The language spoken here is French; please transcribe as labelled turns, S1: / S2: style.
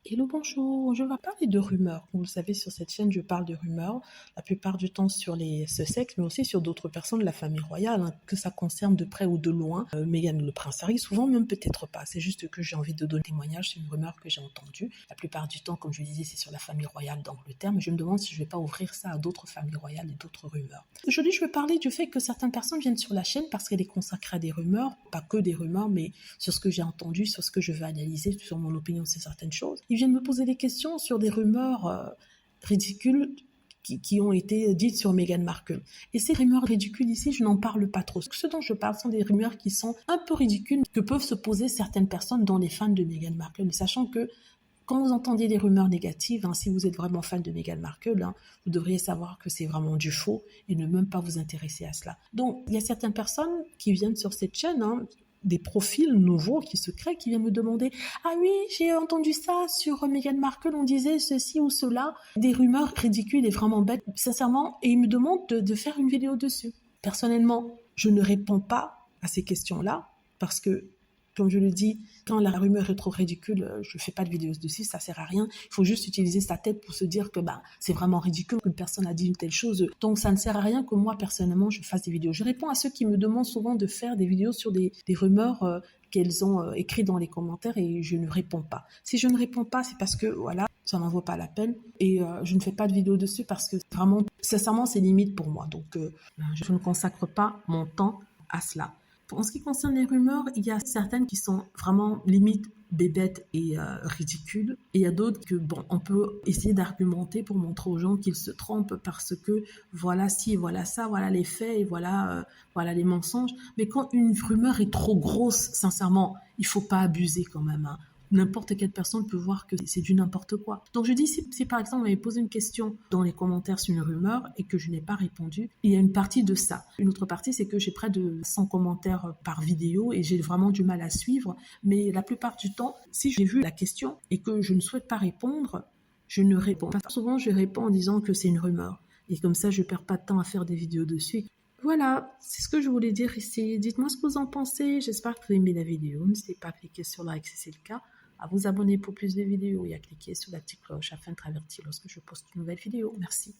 S1: Hello, bonjour, je vais parler de rumeurs. Vous le savez, sur cette chaîne, je parle de rumeurs, la plupart du temps sur les Sussex, mais aussi sur d'autres personnes de la famille royale, hein, que ça concerne de près ou de loin. Meghan, le prince Harry, souvent même peut-être pas. C'est juste que j'ai envie de donner témoignage, c'est une rumeur que j'ai entendue. La plupart du temps, comme je disais, c'est sur la famille royale d'Angleterre, mais je me demande si je vais pas ouvrir ça à d'autres familles royales et d'autres rumeurs. Aujourd'hui, je vais parler du fait que certaines personnes viennent sur la chaîne parce qu'elle est consacrée à des rumeurs, pas que des rumeurs, mais sur ce que j'ai entendu, sur ce que je veux analyser, sur mon opinion sur certaines choses. Ils viennent me poser des questions sur des rumeurs ridicules qui ont été dites sur Meghan Markle. Et ces rumeurs ridicules ici, je n'en parle pas trop. Ce dont je parle sont des rumeurs qui sont un peu ridicules, que peuvent se poser certaines personnes, dont les fans de Meghan Markle, sachant que quand vous entendez des rumeurs négatives, si vous êtes vraiment fan de Meghan Markle, vous devriez savoir que c'est vraiment du faux et ne même pas vous intéresser à cela. Donc, il y a certaines personnes qui viennent sur cette chaîne, des profils nouveaux qui se créent, qui viennent me demander « Ah oui, j'ai entendu ça sur Meghan Markle, on disait ceci ou cela », des rumeurs ridicules et vraiment bêtes, sincèrement, et ils me demandent de faire une vidéo dessus. Personnellement, je ne réponds pas à ces questions-là parce que, comme je le dis, quand la rumeur est trop ridicule, je ne fais pas de vidéo dessus, ça ne sert à rien. Il faut juste utiliser sa tête pour se dire que c'est vraiment ridicule qu'une personne a dit une telle chose. Donc ça ne sert à rien que moi, personnellement, je fasse des vidéos. Je réponds à ceux qui me demandent souvent de faire des vidéos sur des rumeurs qu'elles ont écrites dans les commentaires et je ne réponds pas. Si je ne réponds pas, c'est parce que, voilà, ça n'en vaut pas la peine. Et je ne fais pas de vidéo dessus parce que vraiment, sincèrement, c'est limite pour moi. Donc je ne consacre pas mon temps à cela. En ce qui concerne les rumeurs, il y a certaines qui sont vraiment limite bébêtes et ridicules. Et il y a d'autres que, on peut essayer d'argumenter pour montrer aux gens qu'ils se trompent parce que voilà ci, voilà ça, voilà les faits et voilà les mensonges. Mais quand une rumeur est trop grosse, sincèrement, il faut pas abuser quand même. N'importe quelle personne peut voir que c'est du n'importe quoi. Donc je dis, si par exemple on m'avait posé une question dans les commentaires sur une rumeur et que je n'ai pas répondu, il y a une partie de ça. Une autre partie, c'est que j'ai près de 100 commentaires par vidéo et j'ai vraiment du mal à suivre. Mais la plupart du temps, si j'ai vu la question et que je ne souhaite pas répondre, je ne réponds pas. Souvent, je réponds en disant que c'est une rumeur. Et comme ça, je ne perds pas de temps à faire des vidéos dessus. Voilà, c'est ce que je voulais dire ici. Dites-moi ce que vous en pensez. J'espère que vous aimez la vidéo. N'hésitez pas à cliquer sur like si c'est le cas, à vous abonner pour plus de vidéos et à cliquer sur la petite cloche afin d'être averti lorsque je poste une nouvelle vidéo. Merci.